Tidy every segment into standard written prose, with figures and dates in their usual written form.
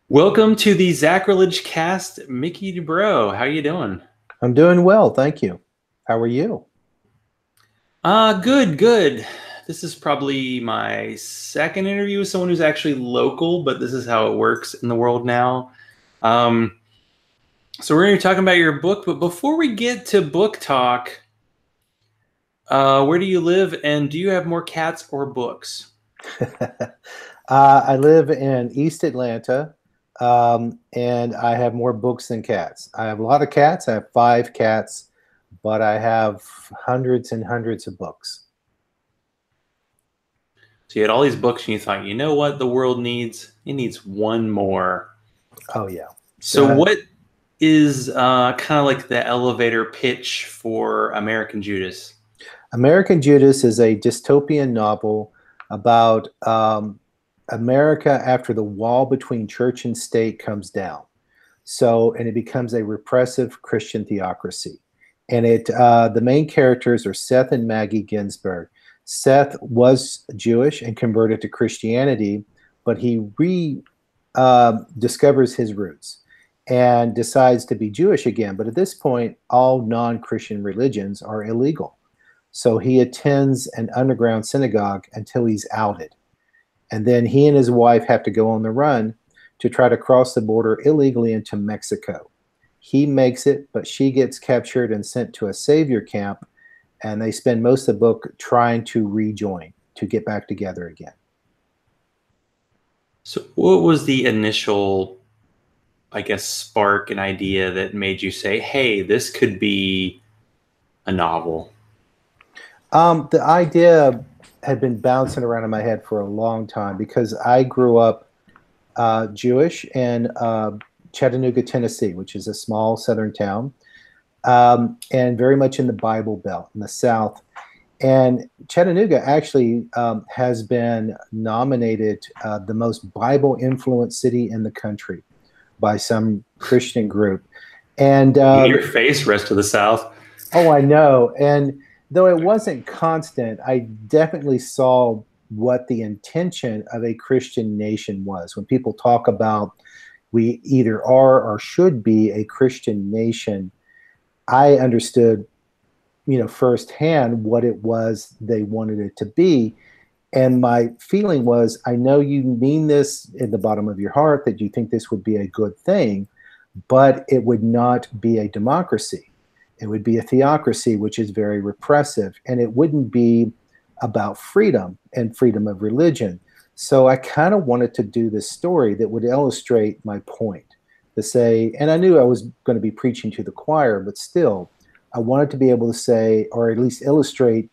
Welcome to the Zachrilege cast, Mickey Dubrow. How you doing? I'm doing well, thank you. How are you? Good. This is probably my second interview with someone who's actually local, but this is how it works in the world now. Um, so we're going to be talking about your book, but before we get to book talk, where do you live, and do you have more cats or books? I live in East Atlanta, and I have more books than cats. I have a lot of cats. I have 5 cats, but I have hundreds and hundreds of books. So you had all these books, and you thought, you know what the world needs? It needs one more. Oh yeah. So what is kind of like the elevator pitch for American Judas? American Judas is a dystopian novel about America after the wall between church and state comes down. And it becomes a repressive Christian theocracy. And the main characters are Seth and Maggie Ginsburg. Seth was Jewish and converted to Christianity, but he discovers his roots and decides to be Jewish again. But at this point, all non-Christian religions are illegal. So he attends an underground synagogue until he's outed. And then he and his wife have to go on the run to try to cross the border illegally into Mexico. He makes it, but she gets captured and sent to a savior camp, and they spend most of the book trying to rejoin, to get back together again. So what was the initial, I guess, spark and idea that made you say, hey, this could be a novel? The idea had been bouncing around in my head for a long time because I grew up Jewish in Chattanooga, Tennessee, which is a small southern town, and very much in the Bible Belt in the South. And Chattanooga actually has been nominated the most Bible-influenced city in the country by some Christian group. And In your face, rest of the South. oh, I know. And though it wasn't constant, I definitely saw what the intention of a Christian nation was. When people talk about we either are or should be a Christian nation, I understood, firsthand what it was they wanted it to be. And my feeling was, I know you mean this in the bottom of your heart, that you think this would be a good thing, but it would not be a democracy. It would be a theocracy, which is very repressive, and it wouldn't be about freedom and freedom of religion. So I kind of wanted to do this story that would illustrate my point, to say, and I knew I was going to be preaching to the choir, but still, I wanted to be able to say, or at least illustrate,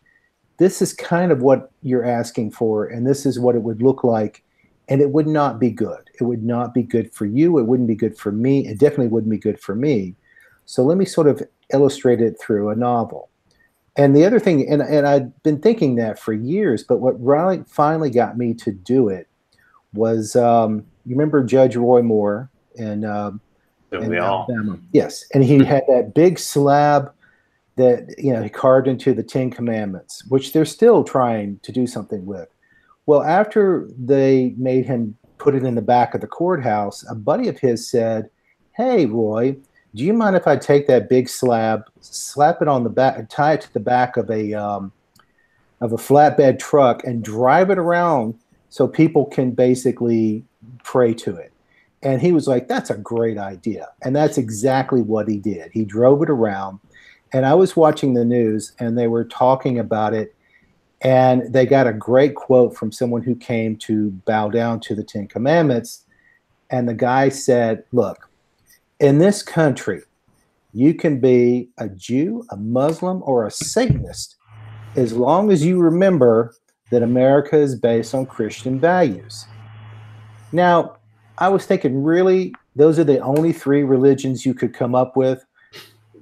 this is kind of what you're asking for, and this is what it would look like, and it would not be good. It would not be good for you. It wouldn't be good for me. It definitely wouldn't be good for me. So let me sort of illustrate it through a novel. And the other thing, and I'd been thinking that for years, but what really finally got me to do it was, you remember Judge Roy Moore in Alabama? Yes. And he had that big slab that, he carved into the 10 Commandments, which they're still trying to do something with. Well, after they made him put it in the back of the courthouse, a buddy of his said, "Hey, Roy, do you mind if I take that big slab, slap it on the back, tie it to the back of a flatbed truck, and drive it around so people can basically pray to it?" And he was like, "That's a great idea." And that's exactly what he did. He drove it around, and I was watching the news, and they were talking about it, and they got a great quote from someone who came to bow down to the 10 Commandments. And the guy said, "Look, in this country, you can be a Jew, a Muslim, or a Satanist as long as you remember that America is based on Christian values." Now, I was thinking, really, those are the only 3 religions you could come up with?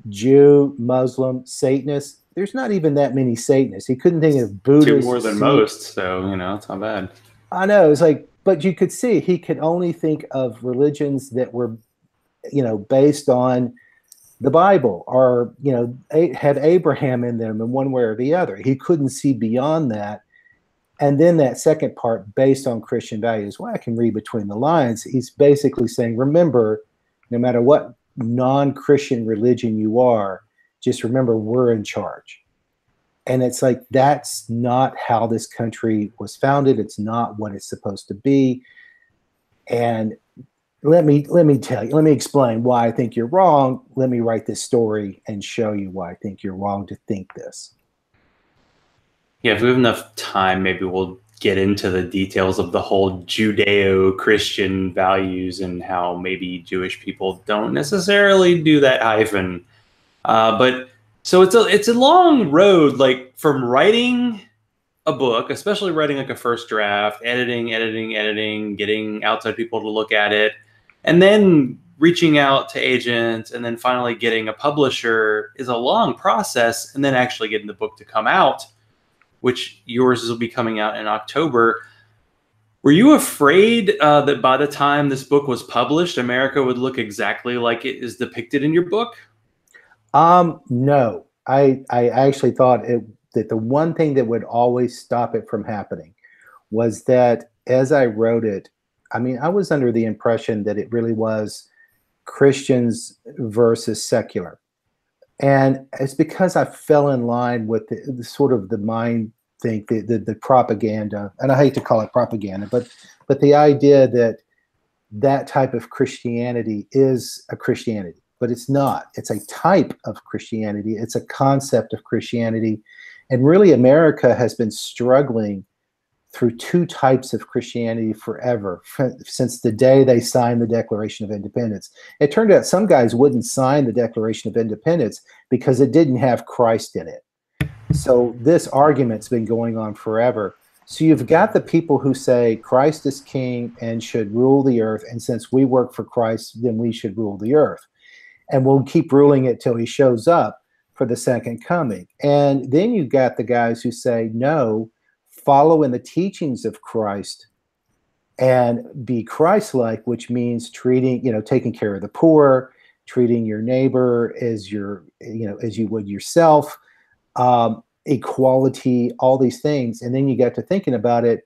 Jew, Muslim, Satanist? There's not even that many Satanists. He couldn't think of Buddhists. 2 more than most, so, it's not bad. I know. It's like, but you could see he could only think of religions that were based on the Bible, or, had Abraham in them in one way or the other. He couldn't see beyond that. And then that second part, based on Christian values, well, I can read between the lines. He's basically saying, remember, no matter what non-Christian religion you are, just remember we're in charge. And it's like, that's not how this country was founded. It's not what it's supposed to be. And let me tell you, let me explain why I think you're wrong. Let me write this story and show you why I think you're wrong to think this. Yeah, if we have enough time, maybe we'll get into the details of the whole Judeo-Christian values and how maybe Jewish people don't necessarily do that hyphen. But so it's a long road, like from writing a book, especially writing like a first draft, editing, getting outside people to look at it, and then reaching out to agents, and then finally getting a publisher is a long process, and then actually getting the book to come out, which yours will be coming out in October. Were you afraid that by the time this book was published, America would look exactly like it is depicted in your book? No, I actually thought that the one thing that would always stop it from happening was that as I wrote it, I mean, I was under the impression that it really was Christians versus secular. And it's because I fell in line with the sort of the mind think, the propaganda, and I hate to call it propaganda, but the idea that that type of Christianity is a Christianity, but it's not. It's a type of Christianity. It's a concept of Christianity. And really, America has been struggling through two types of Christianity forever, since the day they signed the Declaration of Independence. It turned out some guys wouldn't sign the Declaration of Independence because it didn't have Christ in it. So this argument's been going on forever. So you've got the people who say Christ is king and should rule the earth, and since we work for Christ, then we should rule the earth. And we'll keep ruling it till he shows up for the second coming. And then you've got the guys who say, no, follow in the teachings of Christ and be Christ-like, which means treating, taking care of the poor, treating your neighbor as as you would yourself, equality, all these things. And then you got to thinking about it,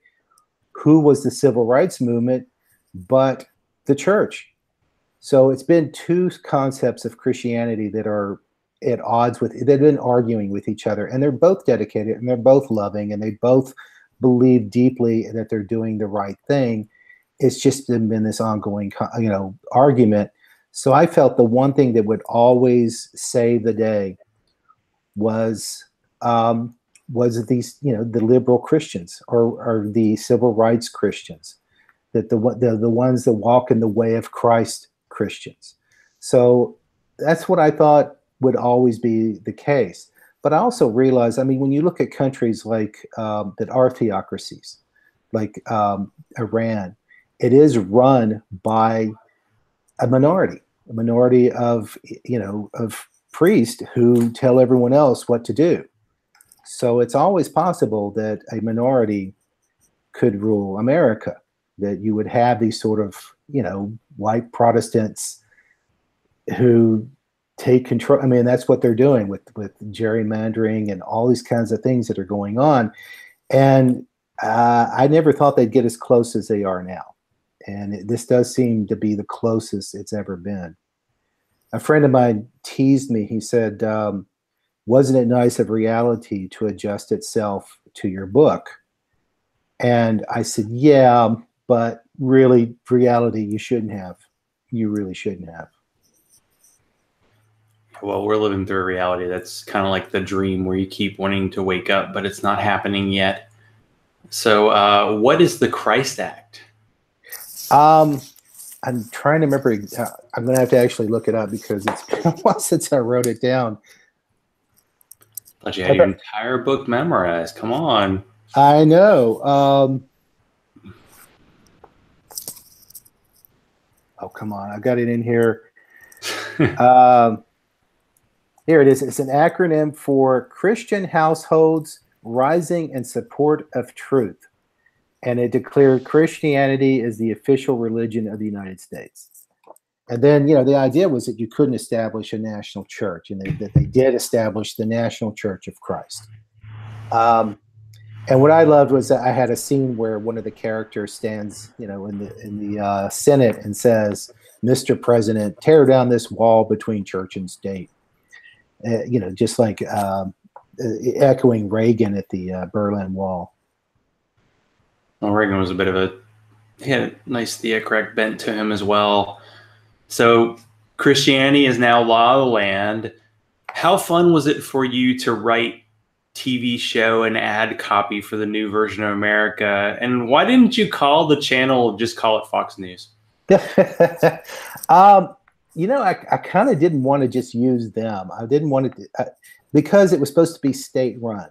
who was the civil rights movement but the church? So it's been two concepts of Christianity that are at odds with, they've been arguing with each other, and they're both dedicated and they're both loving and they both believe deeply that they're doing the right thing. It's just been this ongoing, argument. So I felt the one thing that would always save the day was these, the liberal Christians or the civil rights Christians, that the ones that walk in the way of Christ Christians. So that's what I thought would always be the case. But I also realized, I mean, when you look at countries like that are theocracies, like Iran, it is run by a minority of priests who tell everyone else what to do. So it's always possible that a minority could rule America, that you would have these sort of, white Protestants who take control. I mean, that's what they're doing with gerrymandering and all these kinds of things that are going on. And I never thought they'd get as close as they are now. And this does seem to be the closest it's ever been. A friend of mine teased me. He said, wasn't it nice of reality to adjust itself to your book? And I said, yeah, but really, reality, you shouldn't have. You really shouldn't have. Well, we're living through a reality that's kind of like the dream where you keep wanting to wake up, but it's not happening yet. So what is the Christ Act? I'm trying to remember. I'm going to have to actually look it up because it's been a while since I wrote it down. Thought you had your entire book memorized. Come on. I know. Oh, come on. I got it in here. Here it is. It's an acronym for Christian Households Rising in Support of Truth. And it declared Christianity as the official religion of the United States. And then, the idea was that you couldn't establish a national church, and that they did establish the National Church of Christ. And what I loved was that I had a scene where one of the characters stands, you know, in the Senate and says, "Mr. President, tear down this wall between church and state." You know, just like echoing Reagan at the Berlin Wall. Well, Reagan was a bit of a, he had a nice theocratic bent to him as well. So Christianity is now law of the land. How fun was it for you to write TV show and ad copy for the new version of America? And why didn't you call the channel, just call it Fox News? You know, I kind of didn't want to just use them. I didn't want to, because it was supposed to be state run.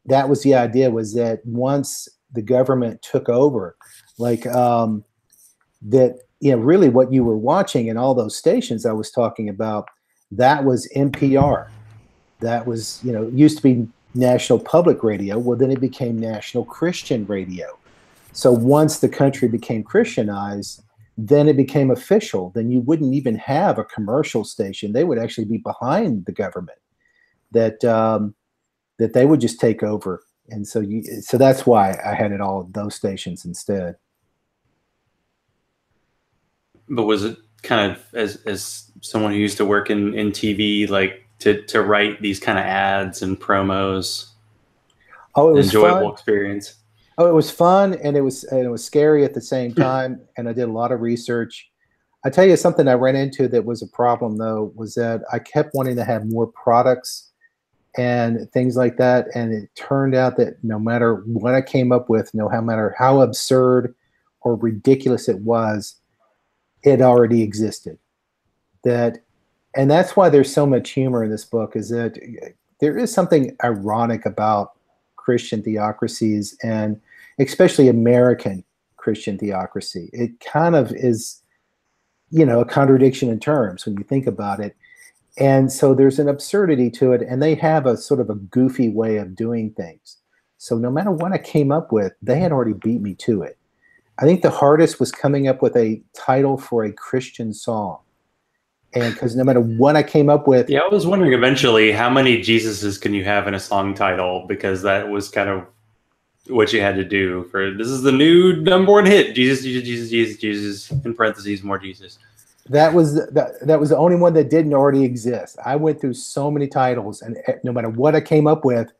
That was the idea, was that once the government took over, like that, you know, really what you were watching in all those stations I was talking about, that was NPR. That was, you know, it used to be National Public Radio. Well, then it became National Christian Radio. So once the country became Christianized, then it became official. Then you wouldn't even have a commercial station. They would actually be behind the government. That that they would just take over. And so so that's why I had it all those stations instead. But was it kind of, as someone who used to work in TV, like to write these kind of ads and promos? Oh, it was enjoyable fun. Experience. Oh, it was fun, and it was scary at the same time. And I did a lot of research. I tell you something I ran into that was a problem, though, was that I kept wanting to have more products and things like that. And it turned out that no matter what I came up with, no matter how absurd or ridiculous it was, it already existed. And that's why there's so much humor in this book, is that there is something ironic about Christian theocracies, and especially American Christian theocracy. It kind of is, you know, a contradiction in terms when you think about it. And so there's an absurdity to it, and they have a sort of a goofy way of doing things. So no matter what I came up with, they had already beat me to it. I think the hardest was coming up with a title for a Christian song. And because no matter what I came up with. Yeah, I was wondering eventually how many Jesuses can you have in a song title, because that was kind of what you had to do for, this is the new #1 hit, Jesus, Jesus, Jesus, Jesus, Jesus, in parentheses, more Jesus. That was the only one that didn't already exist. I went through so many titles, and no matter what I came up with,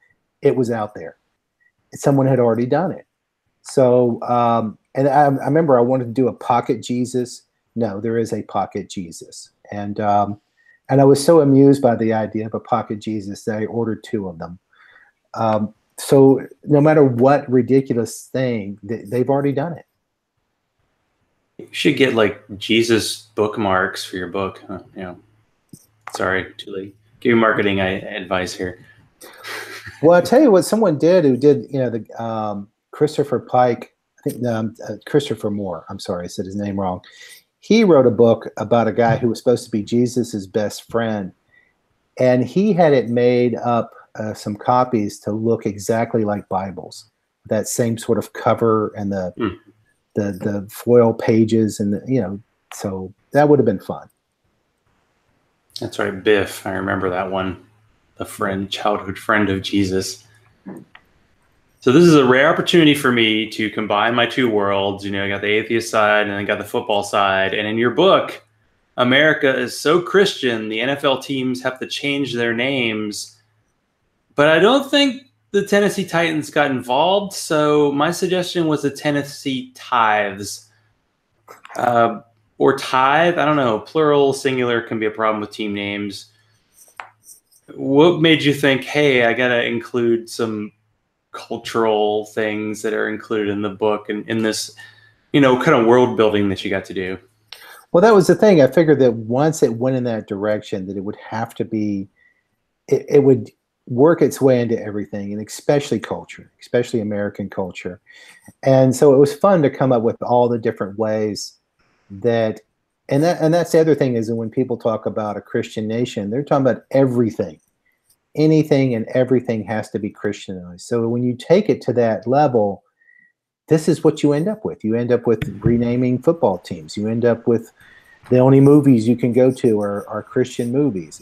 it was out there. Someone had already done it. So, and I remember I wanted to do a pocket Jesus. No, there is a pocket Jesus. And I was so amused by the idea of a pocket Jesus that I ordered 2 of them. So no matter what ridiculous thing, they've already done it. You should get like Jesus bookmarks for your book. You know, sorry, too late. Give you marketing advice here. Well, I'll tell you what someone did who did, you know, the Christopher Pike, I think Christopher Moore. I'm sorry, I said his name wrong. He wrote a book about a guy who was supposed to be Jesus's best friend, and he had it made up some copies to look exactly like Bibles, that same sort of cover and the foil pages, and you know, so that would have been fun. That's right, Biff. I remember that one, the friend, childhood friend of Jesus. So this is a rare opportunity for me to combine my 2 worlds. You know, I got the atheist side and I got the football side. And in your book, America is so Christian, the NFL teams have to change their names. But I don't think the Tennessee Titans got involved. So my suggestion was the Tennessee Tithes. Or tithe, I don't know. Plural, singular can be a problem with team names. What made you think, hey, I got to include some cultural things that are included in the book and in this, you know, kind of world building that you got to do? Well, that was the thing. I figured that once it went in that direction, that it would have to be, it would work its way into everything, and especially culture, especially American culture. And so it was fun to come up with all the different ways that, and that's the other thing, is that when people talk about a Christian nation, they're talking about everything. Anything and everything has to be Christianized. So when you take it to that level, this is what you end up with. You end up with renaming football teams. You end up with the only movies you can go to are Christian movies.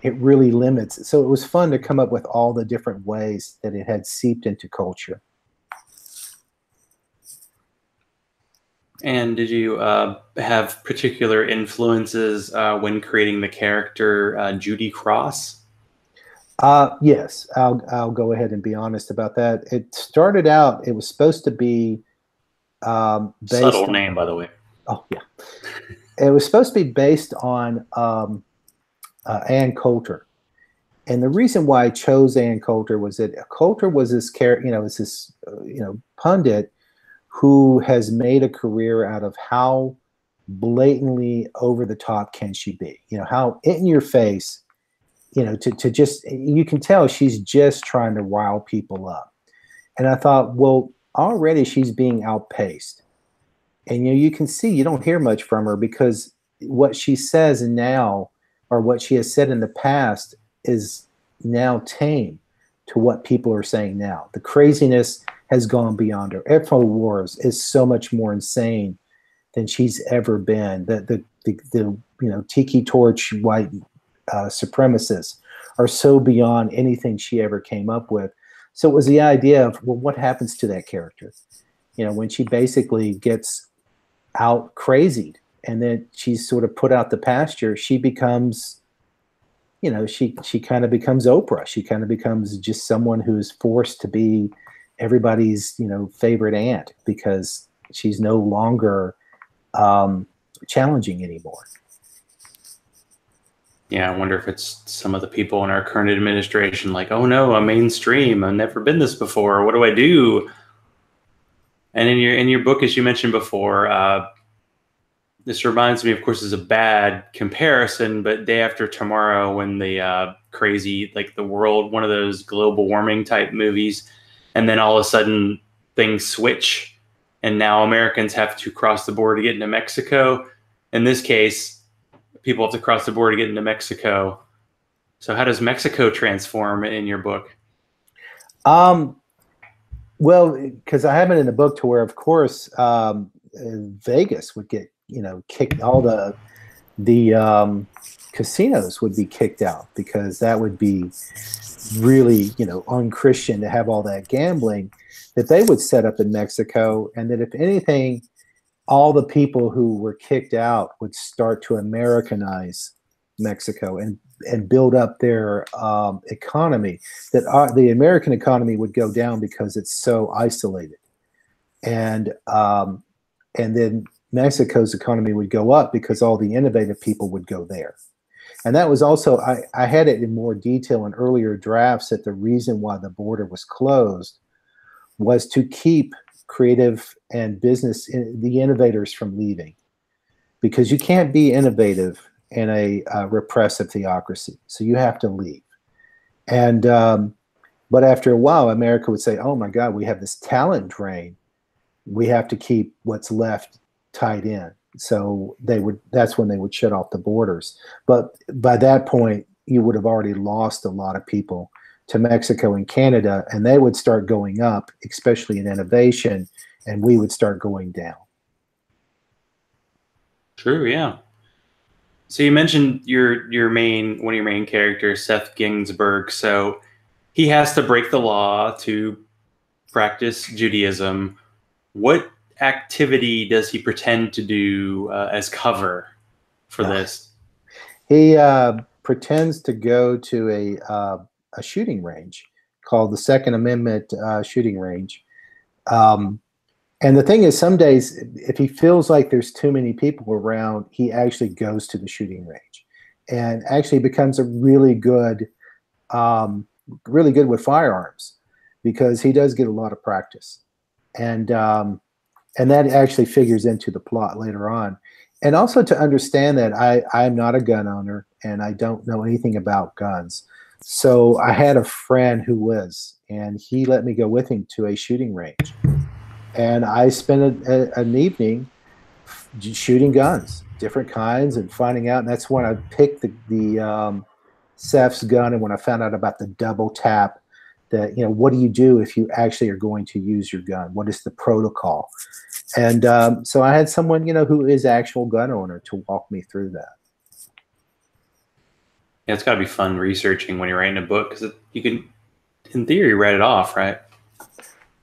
it really limits. So it was fun to come up with all the different ways that it had seeped into culture. And did you have particular influences when creating the character Judy Cross? Yes, I'll go ahead and be honest about that. It started out, it was supposed to be based Subtle on, name, by the way. oh yeah, it was supposed to be based on Ann Coulter. And the reason why I chose Ann Coulter was that Coulter was this character, was this pundit who has made a career out of how blatantly over the top can she be? How in your face, to just, you can tell she's just trying to rile people up. And I thought, well, already she's being outpaced. And you can see, you don't hear much from her because what she says now, or what she has said in the past, is now tame to what people are saying now. The craziness has gone beyond her. InfoWars is so much more insane than she's ever been. The tiki torch white supremacists are so beyond anything she ever came up with. So it was the idea of, well, what happens to that character? When she basically gets out crazied and then she's sort of put out the pasture, she becomes, she kind of becomes Oprah. She kind of becomes just someone who is forced to be everybody's, favorite aunt because she's no longer challenging anymore. Yeah, I wonder if it's some of the people in our current administration, like, oh no, I'm mainstream. I've never been this before. What do I do? And in your book, as you mentioned before, this reminds me, of course, is a bad comparison, but Day After Tomorrow, when the crazy, like the world, one of those global warming type movies, and then all of a sudden things switch, and now Americans have to cross the border to get into Mexico. In this case, people have to cross the border to get into Mexico. So how does Mexico transform in your book? Well, because I have it in the book to where, of course, Vegas would get, kicked. All the casinos would be kicked out because that would be really, unchristian to have all that gambling that they would set up in Mexico. And that if anything, all the people who were kicked out would start to Americanize Mexico and build up their economy. That the American economy would go down because it's so isolated, and then Mexico's economy would go up because all the innovative people would go there. And that was also, I had it in more detail in earlier drafts, that the reason why the border was closed was to keep creative and business, the innovators, from leaving, because you can't be innovative in a repressive theocracy. So you have to leave. And but after a while, America would say, oh my God, we have this talent drain. We have to keep what's left tied in. So that's when they would shut off the borders. But by that point, you would have already lost a lot of people to Mexico and Canada, and they would start going up, especially in innovation, and we would start going down. True, yeah. So you mentioned one of your main characters, Seth Ginsburg. So he has to break the law to practice Judaism. What activity does he pretend to do as cover for this? He pretends to go to a shooting range called the Second Amendment shooting range. And the thing is, some days, if he feels like there's too many people around, he actually goes to the shooting range and actually becomes a really good with firearms, because he does get a lot of practice. And that actually figures into the plot later on. And also to understand that I'm not a gun owner and I don't know anything about guns. So I had a friend who was, and he let me go with him to a shooting range. And I spent an evening shooting guns, different kinds, and finding out. And that's when I picked the Seth's gun, and when I found out about the double tap, that, what do you do if you actually are going to use your gun? What is the protocol? And so I had someone, who is actual gun owner to walk me through that. Yeah, it's got to be fun researching when you're writing a book because you can, in theory, write it off, right?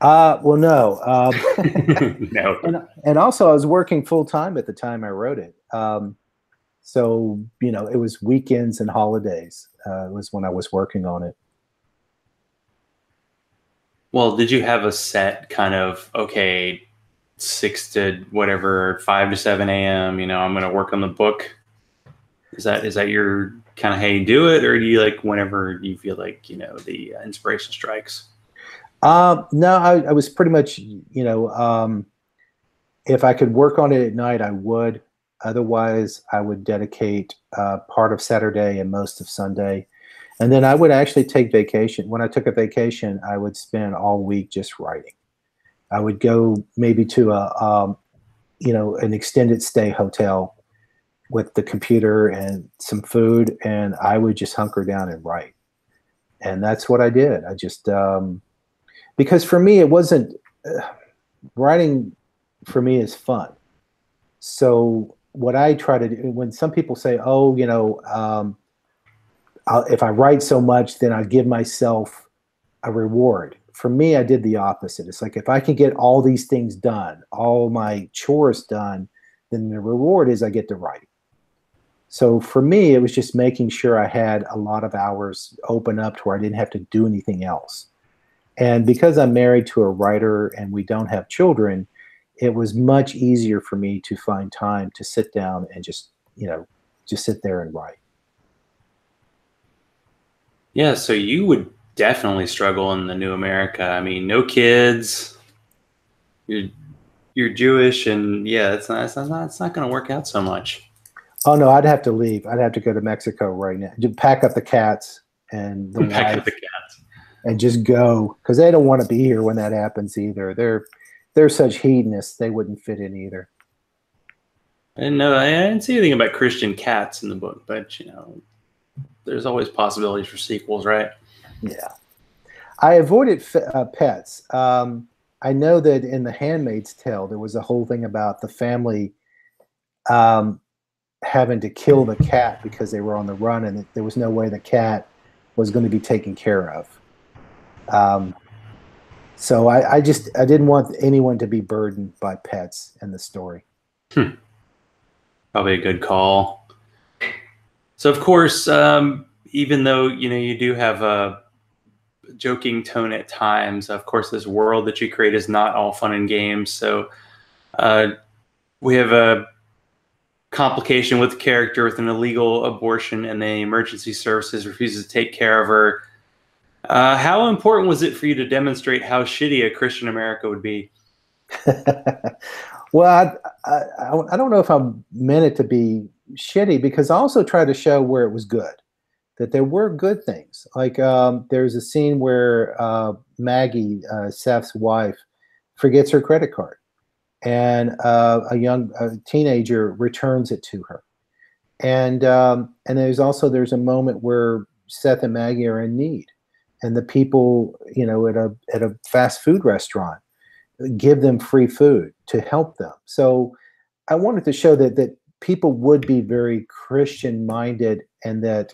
Well, no. No. And also, I was working full time at the time I wrote it. So, it was weekends and holidays was when I was working on it. Well, did you have a set kind of, okay, 6 to whatever, 5 to 7 a.m., I'm going to work on the book? Is that your kind of, hey, do it? Or do you like whenever you feel like, the inspiration strikes? No, I was pretty much, if I could work on it at night, I would. Otherwise, I would dedicate part of Saturday and most of Sunday. And then I would actually take vacation. When I took a vacation, I would spend all week just writing. I would go maybe to an extended stay hotel with the computer and some food, and I would just hunker down and write. And that's what I did. I just, because for me, it wasn't, writing for me is fun. So what I try to do, when some people say, oh, if I write so much, then I give myself a reward. For me, I did the opposite. It's like if I can get all these things done, all my chores done, then the reward is I get to write. So for me, it was just making sure I had a lot of hours open up to where I didn't have to do anything else. And because I'm married to a writer and we don't have children, it was much easier for me to find time to sit down and just sit there and write. Yeah, so you would definitely struggle in the new America. I mean, no kids. You're you're Jewish, and yeah, it's not going to work out so much. Oh no, I'd have to leave. I'd have to go to Mexico right now. Just pack up the cats and the Pack up the wife cats. and just go because they don't want to be here when that happens either. They're such hedonists; they wouldn't fit in either. I didn't see anything about Christian cats in the book, but there's always possibilities for sequels, right? Yeah, I avoided pets. I know that in The Handmaid's Tale there was a whole thing about the family um, having to kill the cat because they were on the run, and there was no way the cat was going to be taken care of. Um, so I didn't want anyone to be burdened by pets in the story. Hmm. Probably a good call. So, of course, even though you do have a joking tone at times, of course, this world that you create is not all fun and games. So, uh, we have a complication with the character with an illegal abortion, and the emergency services refuses to take care of her. How important was it for you to demonstrate how shitty a Christian America would be? Well, I don't know if I meant it to be shitty because I also tried to show where it was good, that there were good things. Like there's a scene where Maggie, Seth's wife, forgets her credit card, and a teenager returns it to her. And there's a moment where Seth and Maggie are in need, and the people at a fast food restaurant give them free food to help them. So I wanted to show that people would be very Christian minded, and that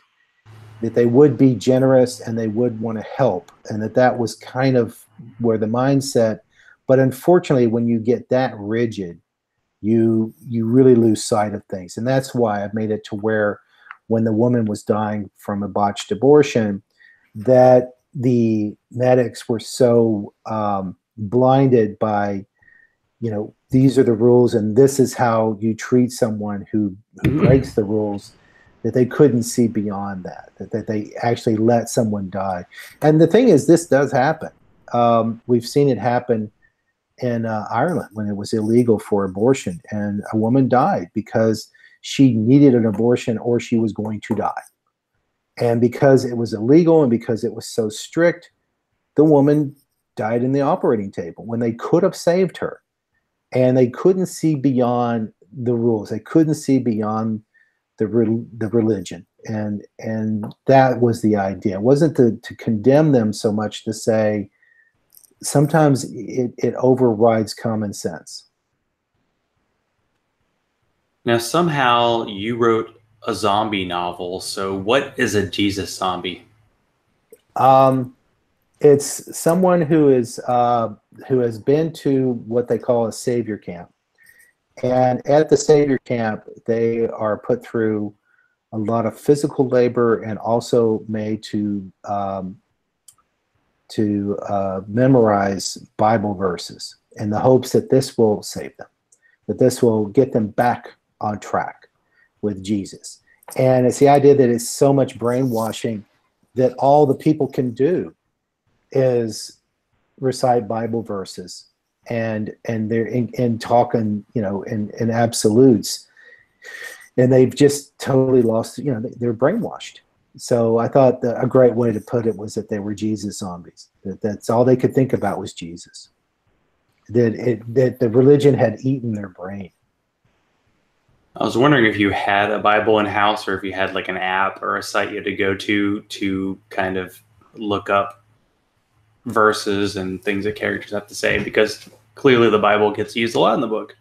they would be generous and they would want to help, and that was kind of where the mindset. But unfortunately, when you get that rigid, you really lose sight of things, and that's why I've made it to where when the woman was dying from a botched abortion, that the medics were so blinded by these are the rules and this is how you treat someone who breaks the rules, that they couldn't see beyond that they actually let someone die. And the thing is, this does happen. We've seen it happen in Ireland when it was illegal for abortion, and a woman died because she needed an abortion or she was going to die. And because it was illegal and because it was so strict, the woman died in the operating table when they could have saved her. And they couldn't see beyond the rules. They couldn't see beyond the religion. And that was the idea. It wasn't to condemn them so much, to say sometimes it overrides common sense. Now, somehow you wrote a zombie novel. So what is a Jesus zombie? Um, it's someone who has been to what they call a savior camp, and at the savior camp, they are put through a lot of physical labor and also made to memorize Bible verses in the hopes that this will save them, that this will get them back on track with Jesus. And it's the idea that it's so much brainwashing that all the people can do is recite Bible verses and they're in talking, in absolutes, and they've just totally lost. They're brainwashed. So I thought a great way to put it was that they were Jesus zombies. That's all they could think about was Jesus. That the religion had eaten their brain. I was wondering if you had a Bible in house, or if you had like an app or a site you had to go to kind of look up verses and things that characters have to say, because clearly the Bible gets used a lot in the book.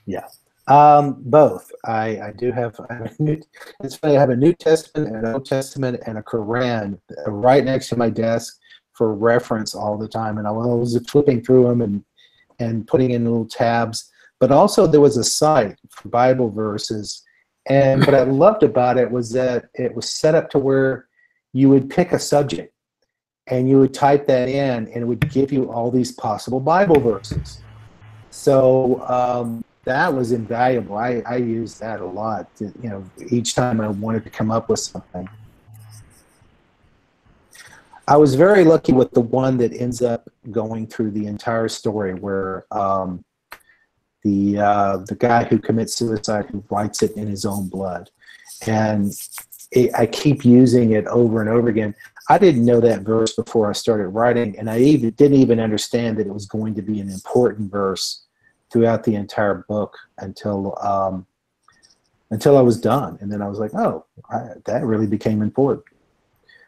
Yeah. Both. I do have. It's funny. I have a New Testament, an Old Testament, and a Quran right next to my desk for reference all the time, and I was flipping through them and putting in little tabs. But also there was a site for Bible verses, and what I loved about it was that it was set up to where you would pick a subject and you would type that in, and it would give you all these possible Bible verses. So that was invaluable. I used that a lot. Each time I wanted to come up with something. I was very lucky with the one that ends up going through the entire story, where the guy who commits suicide, who writes it in his own blood, and I keep using it over and over again. I didn't know that verse before I started writing, and I didn't even understand that it was going to be an important verse throughout the entire book until I was done. And then I was like, oh, that really became important.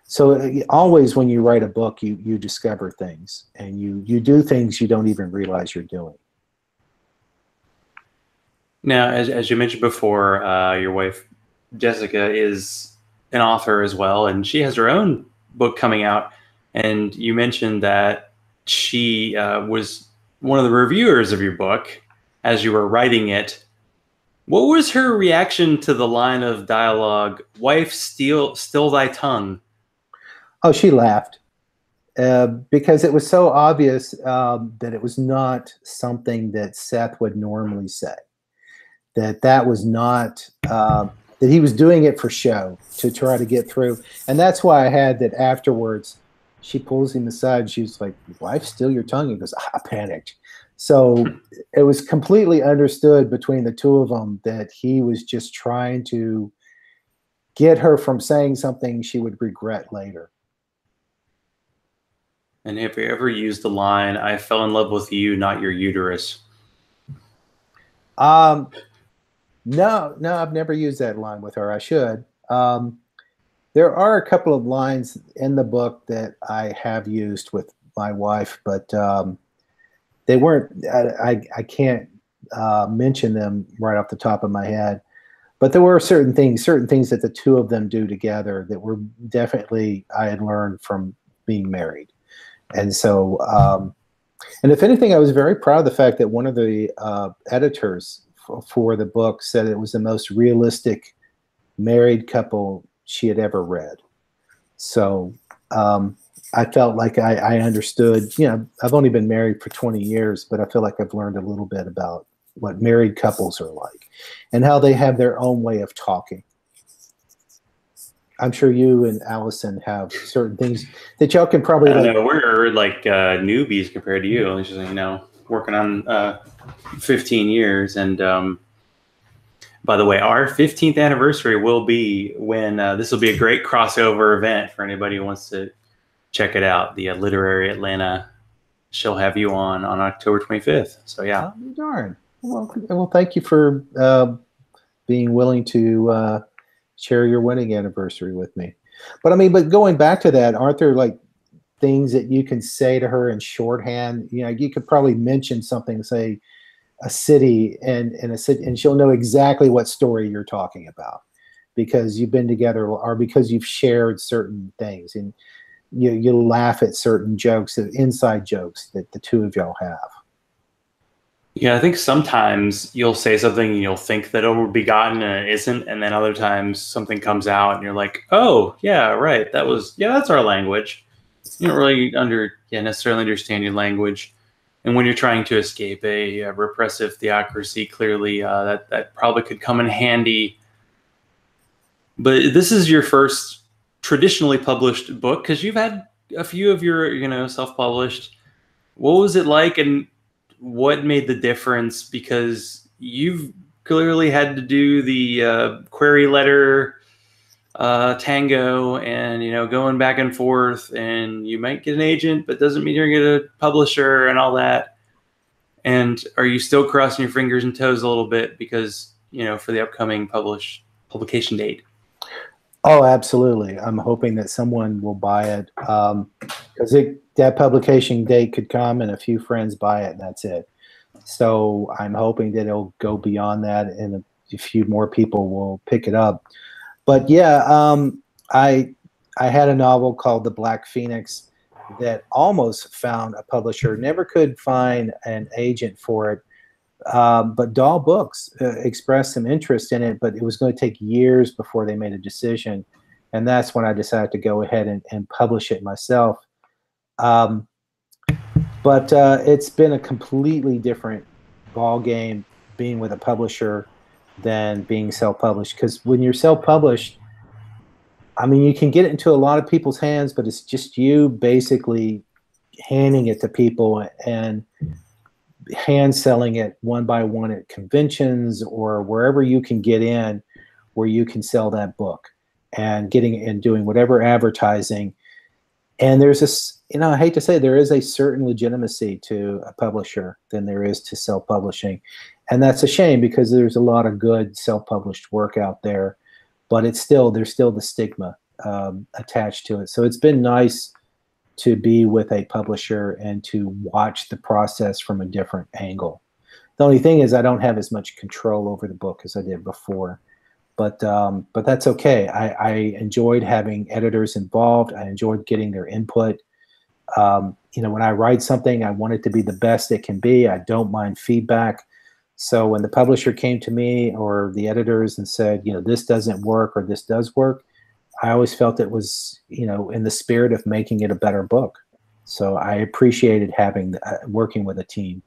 So always when you write a book, you discover things, and you do things you don't even realize you're doing. Now, as you mentioned before, your wife Jessica is an author as well, and she has her own book coming out. And you mentioned that she was one of the reviewers of your book as you were writing it. What was her reaction to the line of dialogue, "Wife, still thy tongue"? Oh, she laughed because it was so obvious that it was not something that Seth would normally say. That was not that he was doing it for show to try to get through. And that's why I had that afterwards. She pulls him aside and she's like, "Wife, still your tongue?" He goes, "I panicked." So it was completely understood between the two of them that he was just trying to get her from saying something she would regret later. And have you ever used the line, "I fell in love with you, not your uterus"? No, I've never used that line with her. I should. There are a couple of lines in the book that I have used with my wife, but they weren't. I can't mention them right off the top of my head. But there were certain things that the two of them do together that were definitely I had learned from being married. And so, and if anything, I was very proud of the fact that one of the editors for the book said it was the most realistic married couple she had ever read. So I felt like I understood. I've only been married for 20 years, but I feel like I've learned a little bit about what married couples are like and how they have their own way of talking. I'm sure you and Allison have certain things that y'all can probably. I know we're like newbies compared to you. Just, working on 15 years. And by the way, our 15th anniversary will be when this will be a great crossover event for anybody who wants to check it out. The Literary Atlanta, she'll have you on October 25th. So yeah. Oh, darn. Well, thank you for being willing to share your wedding anniversary with me. But going back to that, aren't there like things that you can say to her in shorthand? You could probably mention something, say a city and she'll know exactly what story you're talking about because you've been together or because you've shared certain things, and you laugh at certain jokes, inside jokes that the two of y'all have. Yeah, I think sometimes you'll say something and you'll think that it'll be gotten and it isn't, and then other times something comes out and you're like, "Oh, yeah, right. That's our language." You don't really necessarily understand your language, and when you're trying to escape a repressive theocracy, clearly that probably could come in handy. But this is your first traditionally published book, because you've had a few of your self-published. What was it like, and what made the difference? Because you've clearly had to do the query letter tango, and going back and forth, and you might get an agent, but doesn't mean you're going to get a publisher and all that. And are you still crossing your fingers and toes a little bit because for the upcoming publication date? Oh, absolutely. I'm hoping that someone will buy it, because that publication date could come and a few friends buy it, and that's it. So I'm hoping that it'll go beyond that and a few more people will pick it up. But yeah, I had a novel called The Black Phoenix that almost found a publisher, never could find an agent for it. But Dahl Books expressed some interest in it, but it was going to take years before they made a decision. And that's when I decided to go ahead and publish it myself. But it's been a completely different ball game being with a publisher than being self-published. Because when you're self-published, I mean, you can get it into a lot of people's hands, but it's just you basically handing it to people and hand selling it one by one at conventions or wherever you can get in, where you can sell that book and doing whatever advertising. And there's this, I hate to say, there is a certain legitimacy to a publisher than there is to self-publishing. And that's a shame, because there's a lot of good self-published work out there, but there's still the stigma attached to it. So it's been nice to be with a publisher and to watch the process from a different angle. The only thing is I don't have as much control over the book as I did before, but that's okay. I enjoyed having editors involved. I enjoyed getting their input. When I write something, I want it to be the best it can be. I don't mind feedback. So when the publisher came to me or the editors and said, this doesn't work or this does work, I always felt it was, in the spirit of making it a better book. So I appreciated working with a team.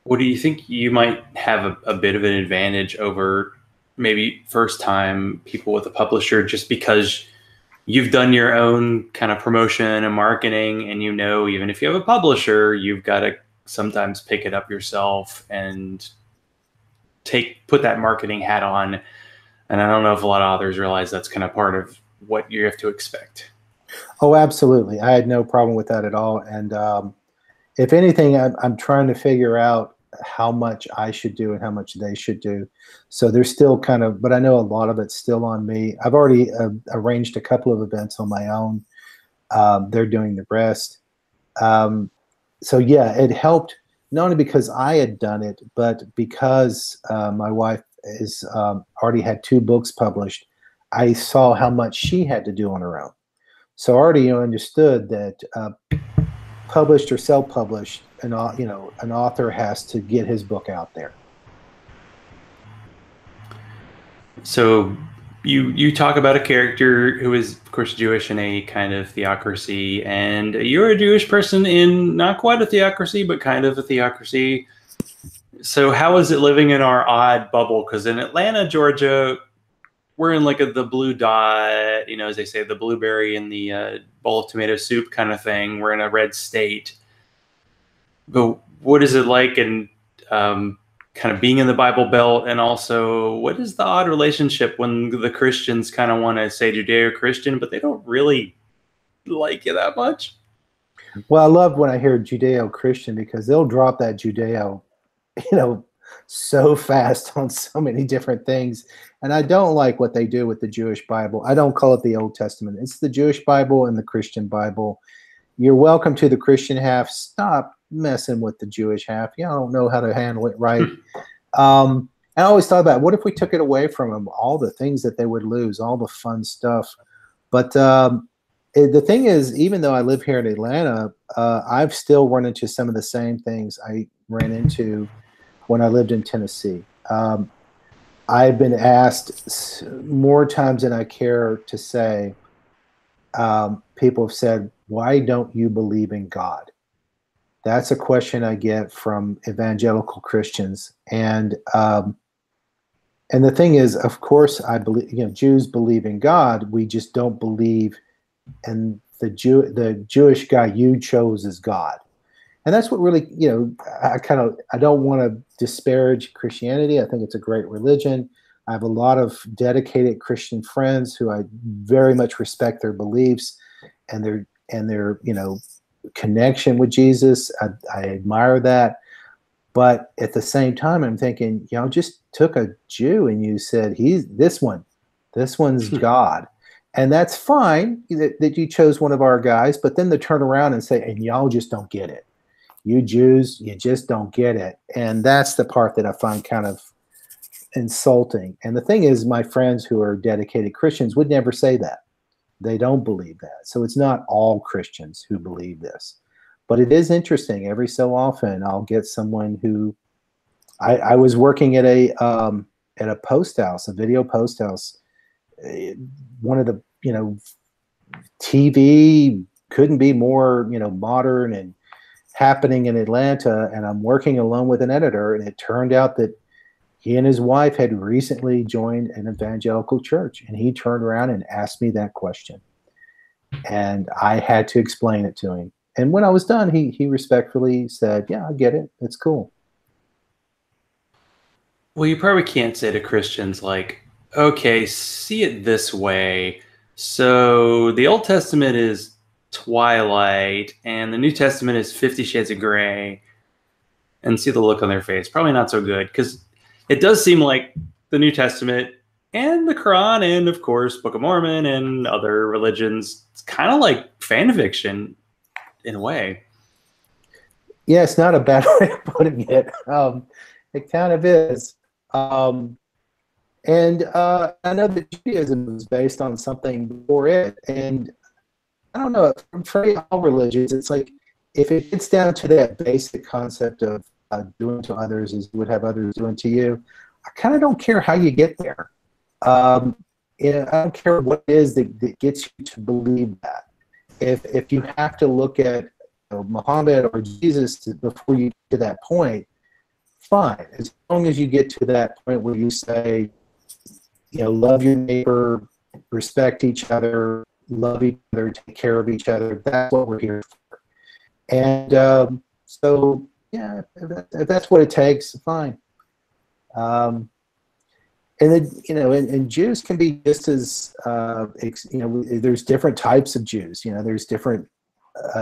What do you think you might have a bit of an advantage over maybe first-time people with a publisher, just because you've done your own kind of promotion and marketing, and even if you have a publisher, you've got to sometimes pick it up yourself and put that marketing hat on. And I don't know if a lot of authors realize that's kind of part of what you have to expect. Oh, absolutely. I had no problem with that at all. And if anything, I'm trying to figure out how much I should do and how much they should do. So there's still but I know a lot of it's still on me. I've already arranged a couple of events on my own. They're doing the rest. So yeah, it helped not only because I had done it, but because my wife is already had 2 books published. I saw how much she had to do on her own. So I already understood that published or self-published, an author has to get his book out there. So you talk about a character who is, of course, Jewish in a kind of theocracy, and you're a Jewish person in not quite a theocracy, but kind of a theocracy. So how is it living in our odd bubble? Because in Atlanta, Georgia, we're in the blue dot, as they say, the blueberry in the bowl of tomato soup kind of thing. We're in a red state. But what is it like in kind of being in the Bible Belt? And also, what is the odd relationship when the Christians kind of want to say Judeo-Christian, but they don't really like you that much? Well, I love when I hear Judeo-Christian, because they'll drop that Judeo so fast on so many different things. And I don't like what they do with the Jewish Bible. I don't call it the Old Testament. It's the Jewish Bible and the Christian Bible. You're welcome to the Christian half. Stop messing with the Jewish half. You don't know how to handle it right. I always thought about, what if we took it away from them, all the things that they would lose, all the fun stuff. But the thing is, even though I live here in Atlanta, I've still run into some of the same things I ran into when I lived in Tennessee. I've been asked more times than I care to say, people have said, why don't you believe in God? That's a question I get from evangelical Christians. And the thing is, of course, I believe, Jews believe in God. We just don't believe in the Jewish guy you chose as God. And that's what really, I don't want to disparage Christianity. I think it's a great religion. I have a lot of dedicated Christian friends who I very much respect their beliefs and their connection with Jesus. I admire that. But at the same time, I'm thinking, just took a Jew and you said, this one's God. And that's fine that you chose one of our guys, but then to turn around and say, and y'all just don't get it. You Jews, you just don't get it. And that's the part that I find kind of insulting. And the thing is, my friends who are dedicated Christians would never say that. They don't believe that. So it's not all Christians who believe this. But it is interesting. Every so often, I'll get someone who I was working at a post house, a video post house. One of the TV couldn't be more modern and happening in Atlanta. And I'm working alone with an editor, and it turned out that he and his wife had recently joined an evangelical church, and he turned around and asked me that question, and I had to explain it to him. And when I was done, he respectfully said, yeah, I get it. It's cool. Well, you probably can't say to Christians like, okay, see it this way. So the Old Testament is Twilight and the New Testament is 50 Shades of Grey, and see the look on their face. Probably not so good, because it does seem like the New Testament and the Quran and, of course, Book of Mormon and other religions, it's kind of like fan fiction in a way. Yeah, it's not a bad way of putting it. It kind of is. And I know that Judaism was based on something before it. And I don't know, for all religions, it's like, if it gets down to that basic concept of doing to others as you would have others doing to you, I kind of don't care how you get there. I don't care what it is that gets you to believe that. If you have to look at Muhammad or Jesus before you get to that point, fine. As long as you get to that point where you say, love your neighbor, respect each other, love each other, take care of each other. That's what we're here for. And so, yeah, if that's what it takes, fine. And then, and Jews can be just as, there's different types of Jews. There's different,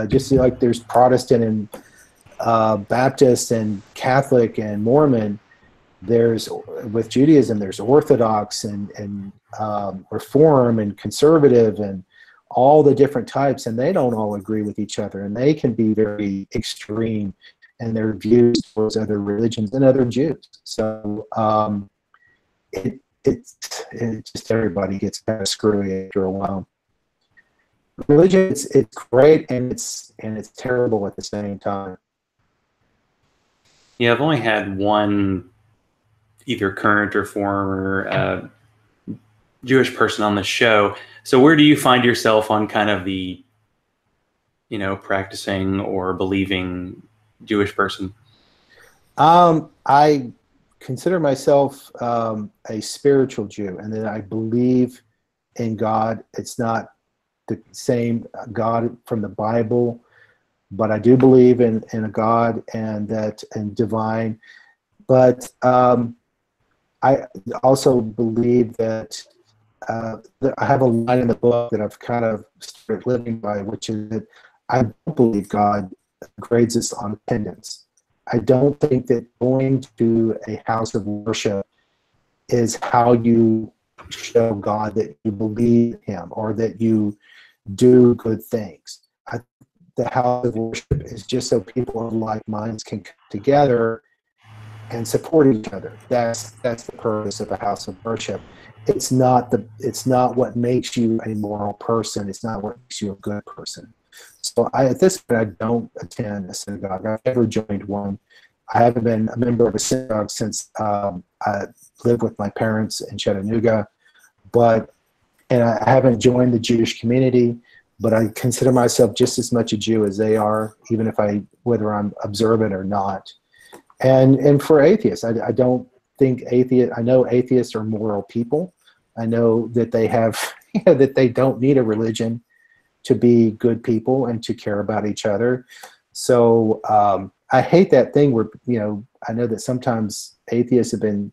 just like there's Protestant and Baptist and Catholic and Mormon. There's, with Judaism, there's Orthodox and Reform and Conservative and all the different types, and they don't all agree with each other, and they can be very extreme in their views towards other religions and other Jews. So it's just, everybody gets kind of screwy after a while. Religion, it's great and it's terrible at the same time. Yeah, I've only had one either current or former Jewish person on the show. So where do you find yourself on kind of the, practicing or believing Jewish person? I consider myself a spiritual Jew, and that I believe in God. It's not the same God from the Bible, but I do believe in a God and divine. But I also believe that I have a line in the book that I've kind of started living by, which is that I don't believe God grades us on attendance. I don't think that going to a house of worship is how you show God that you believe Him or that you do good things. The house of worship is just so people of like minds can come together and support each other. That's the purpose of a house of worship. It's not what makes you a moral person. It's not what makes you a good person. So at this point, I don't attend a synagogue. I've never joined one. I haven't been a member of a synagogue since I lived with my parents in Chattanooga, and I haven't joined the Jewish community, but I consider myself just as much a Jew as they are, even whether I'm observant or not. And for atheists, I don't think I know atheists are moral people. I know that they have, that they don't need a religion to be good people and to care about each other. So I hate that thing where, I know that sometimes atheists have been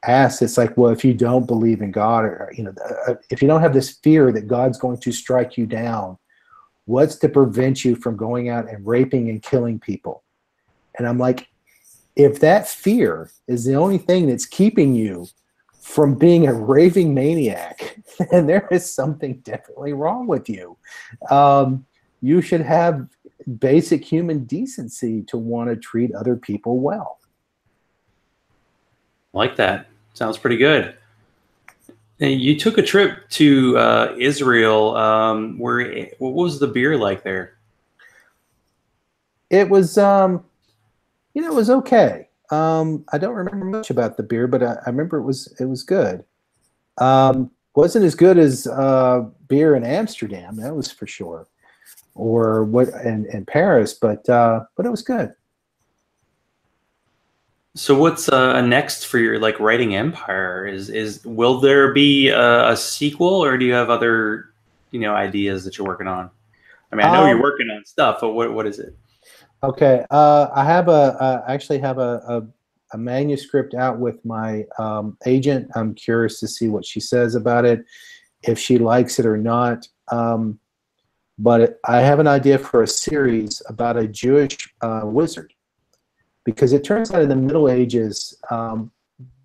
asked, it's like, well, if you don't believe in God, or, if you don't have this fear that God's going to strike you down, what's to prevent you from going out and raping and killing people? And I'm like, if that fear is the only thing that's keeping you from being a raving maniac, then there is something definitely wrong with you. You should have basic human decency to want to treat other people well. Like that. Sounds pretty good. You took a trip to Israel. What was the beer like there? It was, it was okay. I don't remember much about the beer, but I remember it was good. Wasn't as good as beer in Amsterdam, that was for sure, or in Paris, but it was good. So what's next for your writing empire? Will there be a sequel, or do you have other ideas that you're working on? I mean, I know you're working on stuff, but what is it? Okay, I actually have a manuscript out with my agent. I'm curious to see what she says about it, if she likes it or not. But I have an idea for a series about a Jewish wizard. Because it turns out in the Middle Ages,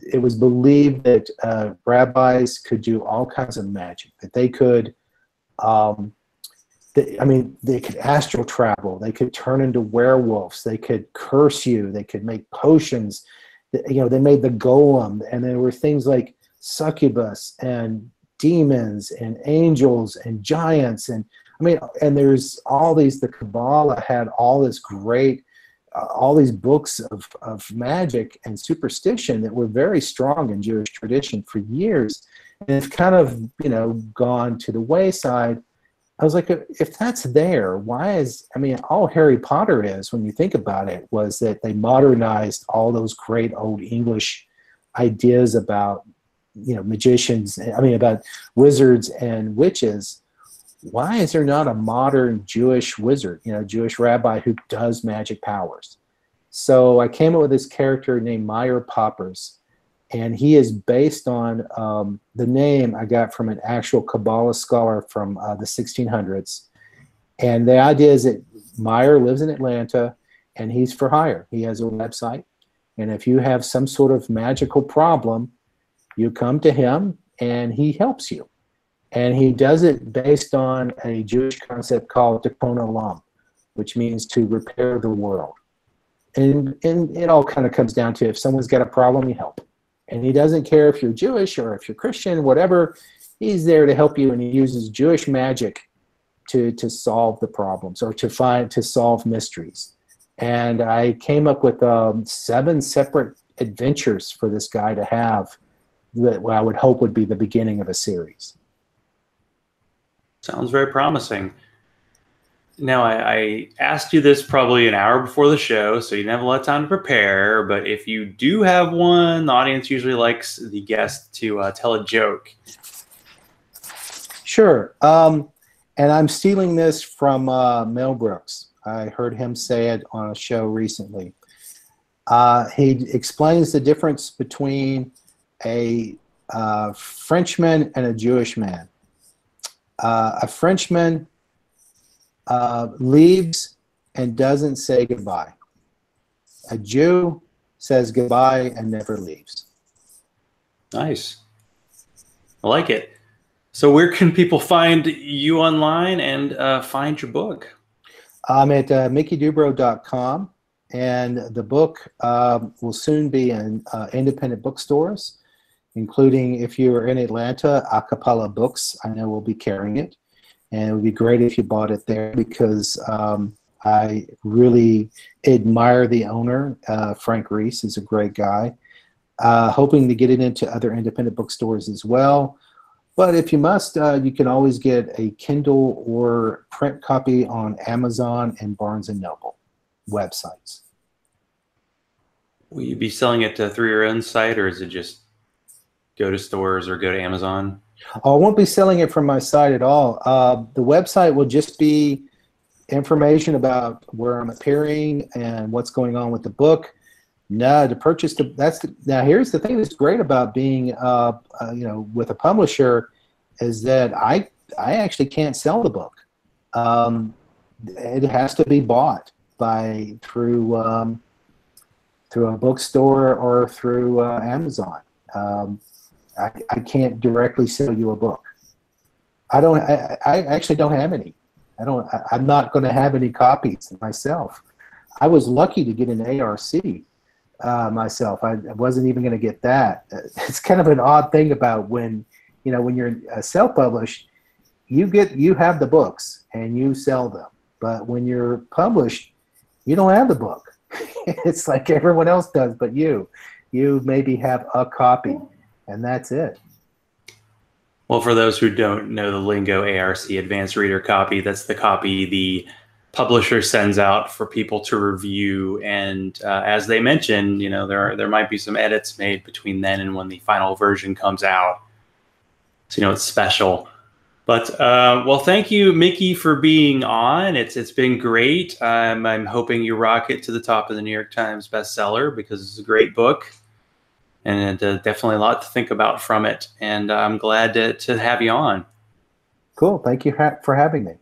it was believed that rabbis could do all kinds of magic, that they could, they could astral travel, they could turn into werewolves, they could curse you, they could make potions, they made the golem, and there were things like succubus and demons and angels and giants, and there's all these, the Kabbalah had all this great, all these books of magic and superstition that were very strong in Jewish tradition for years, and it's kind of gone to the wayside. I was like, if that's there, why all Harry Potter is, when you think about it, was that they modernized all those great old English ideas about magicians, about wizards and witches. Why is there not a modern Jewish wizard, Jewish rabbi who does magic powers? So I came up with this character named Meyer Poppers, and he is based on the name I got from an actual Kabbalah scholar from the 1600s. And the idea is that Meyer lives in Atlanta, and he's for hire. He has a website, and if you have some sort of magical problem, you come to him, and he helps you. And he does it based on a Jewish concept called tikkun olam, which means to repair the world. And it all kind of comes down to, if someone's got a problem, you help. And he doesn't care if you're Jewish or if you're Christian, whatever. He's there to help you, and he uses Jewish magic to solve the problems, or to solve mysteries. And I came up with 7 separate adventures for this guy to have, that I would hope would be the beginning of a series. Sounds very promising. Now, I asked you this probably an hour before the show, so you didn't have a lot of time to prepare. But if you do have one, the audience usually likes the guest to tell a joke. Sure. And I'm stealing this from Mel Brooks. I heard him say it on a show recently. He explains the difference between a Frenchman and a Jewish man. A Frenchman leaves and doesn't say goodbye. A Jew says goodbye and never leaves. Nice. I like it. So where can people find you online and find your book? I'm at MickeyDubrow.com, and the book will soon be in independent bookstores, including, if you're in Atlanta, Acapella Books, I know will be carrying it. And it would be great if you bought it there, because I really admire the owner. Frank Reese is a great guy. Hoping to get it into other independent bookstores as well. But if you must, you can always get a Kindle or print copy on Amazon and Barnes & Noble websites. Will you be selling it through your own site, or is it just go to stores or go to Amazon? I won't be selling it from my site at all. The website will just be information about where I'm appearing and what's going on with the book. No, to purchase now here's the thing that's great about being with a publisher, is that I actually can't sell the book. It has to be bought through a bookstore or through Amazon. I can't directly sell you a book. I actually don't have any. I'm not going to have any copies myself. I was lucky to get an ARC myself. I wasn't even going to get that. It's kind of an odd thing about when you're self-published, you have the books and you sell them. But when you're published, you don't have the book. It's like everyone else does, but you maybe have a copy, and that's it. Well, for those who don't know the lingo, ARC, Advanced Reader Copy, that's the copy the publisher sends out for people to review. And as they mentioned, there might be some edits made between then and when the final version comes out. So, it's special. But, well, thank you, Mickey, for being on. It's been great. I'm hoping you rock it to the top of the New York Times bestseller, because it's a great book. And definitely a lot to think about from it. And I'm glad to have you on. Cool. Thank you for having me.